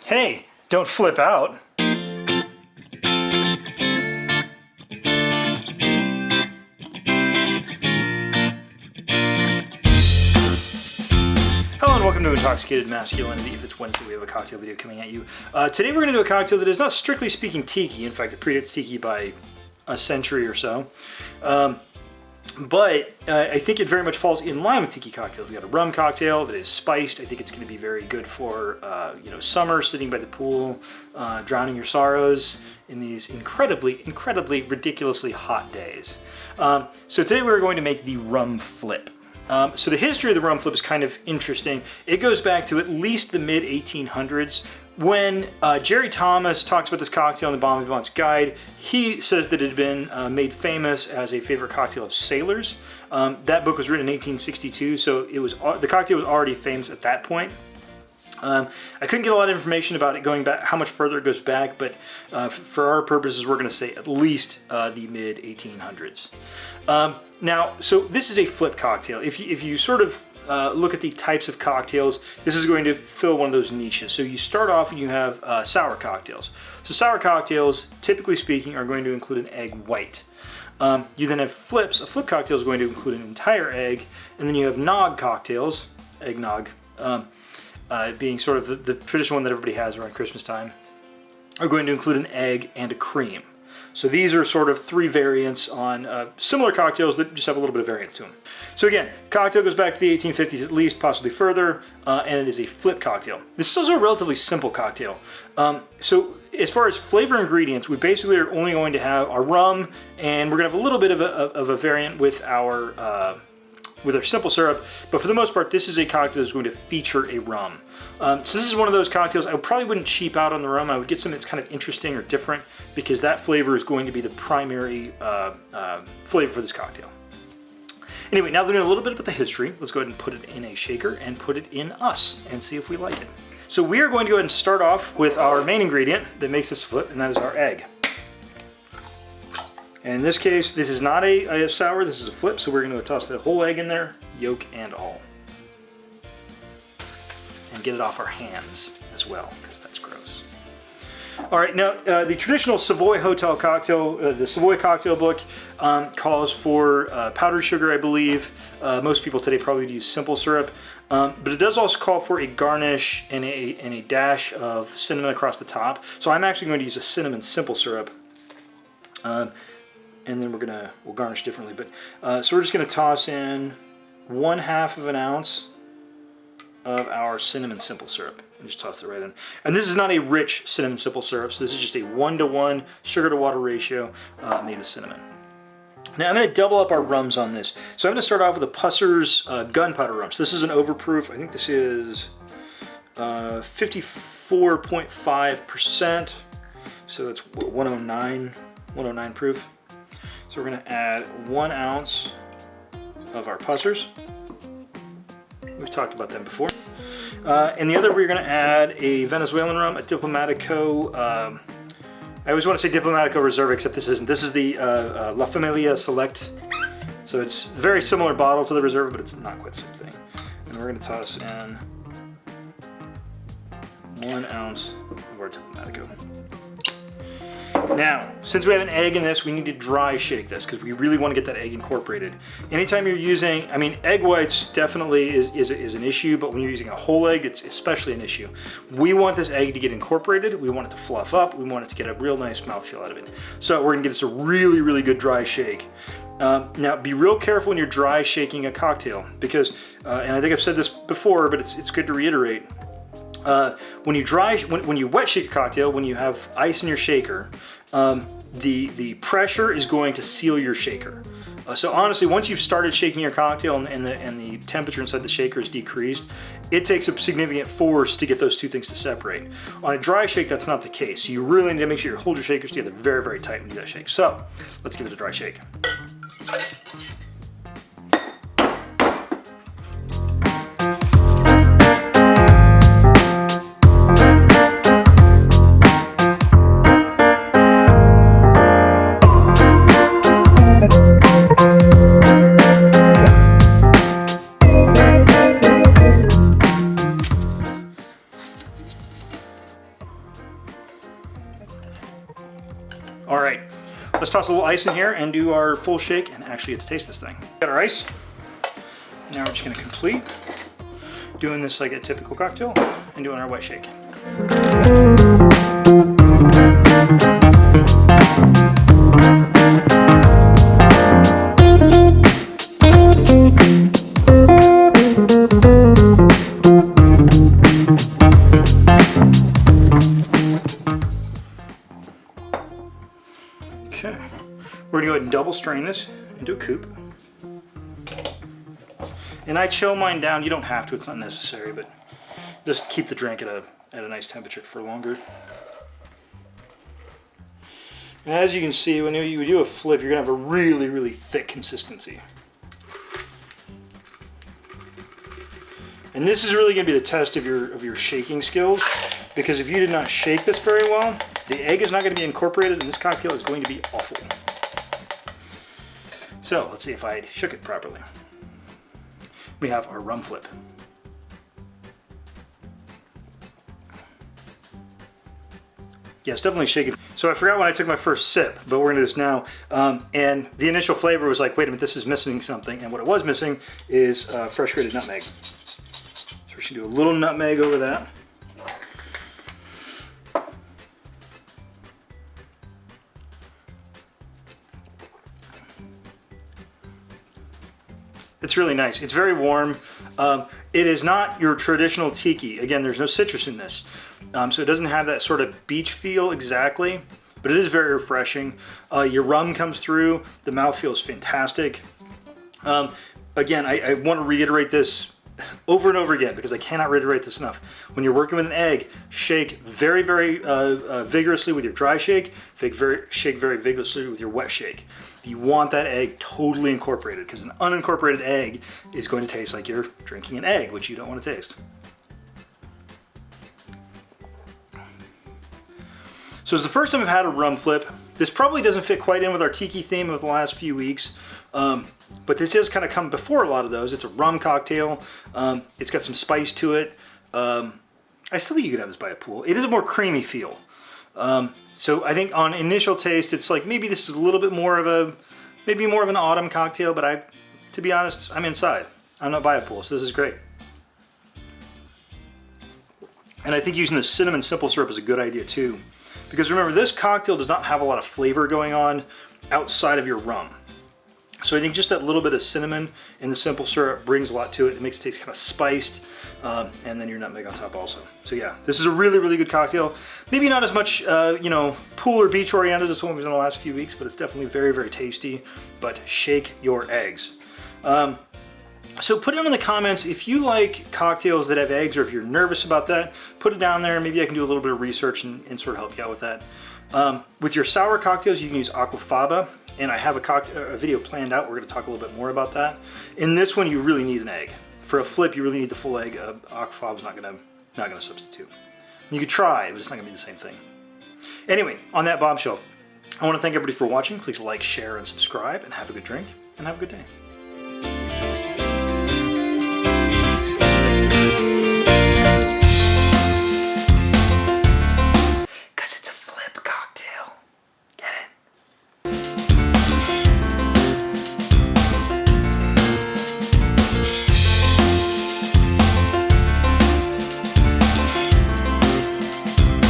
Hey, don't flip out. Hello and welcome to Intoxicated Masculinity. If it's Wednesday, we have a cocktail video coming at you. Today we're going to do a cocktail that is not strictly speaking tiki. In fact, it predates tiki by a century or so. But I think it very much falls in line with tiki cocktails. We got a rum cocktail that is spiced. I think it's going to be very good for summer, sitting by the pool, drowning your sorrows in these incredibly, ridiculously hot days. So today we're going to make the rum flip. So the history of the rum flip is kind of interesting. It goes back to at least the mid 1800s. When Jerry Thomas talks about this cocktail in the Bon Vivant's Guide, he says that it had been made famous as a favorite cocktail of sailors. That book was written in 1862, so the cocktail was already famous at that point. I couldn't get a lot of information about it going back, how much further it goes back, but for our purposes, we're going to say at least the mid 1800s. Now, so this is a flip cocktail. If you sort of look at the types of cocktails, this is going to fill one of those niches. So you start off and you have sour cocktails. So sour cocktails, typically speaking, are going to include an egg white. You then have flips. A flip cocktail is going to include an entire egg. And then you have nog cocktails, eggnog, being sort of the traditional one that everybody has around Christmas time, are going to include an egg and a cream. So these are sort of three variants on similar cocktails that just have a little bit of variance to them. So again, cocktail goes back to the 1850s at least, possibly further, and it is a flip cocktail. This is also a relatively simple cocktail. So as far as flavor ingredients, we basically are only going to have our rum, and we're going to have a little bit of a variant with our simple syrup, but for the most part, this is a cocktail that's going to feature a rum. So this is one of those cocktails, I probably wouldn't cheap out on the rum. I would get something that's kind of interesting or different, because that flavor is going to be the primary flavor for this cocktail. Anyway, now that we know a little bit about the history, let's go ahead and put it in a shaker and put it in us and see if we like it. So we are going to go ahead and start off with our main ingredient that makes this flip, and that is our egg. And in this case, this is not a sour, this is a flip, so we're going to toss the whole egg in there, yolk and all. And get it off our hands as well, because that's gross. All right, now the traditional Savoy Hotel cocktail, the Savoy cocktail book, calls for powdered sugar, I believe. Most people today probably use simple syrup. But it does also call for a garnish and a dash of cinnamon across the top. So I'm actually going to use a cinnamon simple syrup. And then we'll garnish differently. But so we're just going to toss in 1/2 of an ounce of our cinnamon simple syrup and just toss it right in. And this is not a rich cinnamon simple syrup, so this is just a 1-to-1 sugar to water ratio made with cinnamon. Now I'm going to double up our rums on this. So I'm going to start off with a Pusser's Gunpowder rum. So this is an overproof. I think this is 54.5%. So that's 109 proof. So we're going to add 1 ounce of our Pussers. We've talked about them before. And the other, we're going to add a Venezuelan rum, a Diplomático. I always want to say Diplomático Reserve, except this isn't. This is the La Familia Select. So it's a very similar bottle to the Reserve, but it's not quite the same thing. And we're going to toss in 1 ounce of our Diplomático. Now, since we have an egg in this, we need to dry shake this because we really want to get that egg incorporated. Anytime you're using, egg whites definitely is an issue, but when you're using a whole egg, it's especially an issue. We want this egg to get incorporated. We want it to fluff up. We want it to get a real nice mouthfeel out of it. So we're going to give this a really good dry shake. Now, be real careful when you're dry shaking a cocktail because, and I think I've said this before, but it's good to reiterate. When you wet shake a cocktail, when you have ice in your shaker, the pressure is going to seal your shaker. So honestly, once you've started shaking your cocktail and the temperature inside the shaker is decreased, it takes a significant force to get those two things to separate. On a dry shake, that's not the case. So you really need to make sure you hold your shakers together very tight when you do that shake. So let's give it a dry shake. All right, let's toss a little ice in here and do our full shake and actually get to taste this thing. Got our ice. Now we're just gonna complete doing this like a typical cocktail and doing our wet shake. Okay, we're gonna go ahead and double strain this into a coupe. And I chill mine down. You don't have to, it's not necessary, but just keep the drink at a nice temperature for longer. And as you can see, when you do a flip, you're gonna have a really, really thick consistency. And this is really gonna be the test of your shaking skills, because if you did not shake this very well, the egg is not gonna be incorporated and this cocktail is going to be awful. So let's see if I shook it properly. We have our rum flip. Yes, definitely shake it. So I forgot when I took my first sip, but we're gonna do this now. And the initial flavor was like, wait a minute, this is missing something. And what it was missing is fresh grated nutmeg. So we're just gonna do a little nutmeg over that. It's really nice. It's very warm. It is not your traditional tiki. Again, there's no citrus in this. So it doesn't have that sort of beach feel exactly, but it is very refreshing. Your rum comes through. The mouthfeel is fantastic. Again, I want to reiterate this over and over again because I cannot reiterate this enough. When you're working with an egg, shake very, very vigorously with your dry shake. Shake very vigorously with your wet shake. You want that egg totally incorporated because an unincorporated egg is going to taste like you're drinking an egg, which you don't want to taste. So it's the first time I've had a rum flip. This probably doesn't fit quite in with our tiki theme of the last few weeks, but this does kind of come before a lot of those. It's a rum cocktail. It's got some spice to it. I still think you could have this by a pool. It is a more creamy feel. So I think on initial taste, it's like maybe this is a little bit more of an autumn cocktail, but to be honest, I'm inside. I'm not by a pool, so this is great. And I think using the cinnamon simple syrup is a good idea too. Because remember, this cocktail does not have a lot of flavor going on outside of your rum. So I think just that little bit of cinnamon in the simple syrup brings a lot to it. It makes it taste kind of spiced, and then your nutmeg on top also. So yeah, this is a really, really good cocktail. Maybe not as much, pool or beach oriented as what we've done the last few weeks, but it's definitely very, very tasty. But shake your eggs. So put it in the comments if you like cocktails that have eggs, or if you're nervous about that, put it down there. Maybe I can do a little bit of research and sort of help you out with that. With your sour cocktails, you can use aquafaba. And I have a video planned out. We're going to talk a little bit more about that. In this one, you really need an egg. For a flip, you really need the full egg. Aquafaba is not going to substitute. You could try, but it's not going to be the same thing. Anyway, on that bombshell, I want to thank everybody for watching. Please like, share, and subscribe, and have a good drink, and have a good day.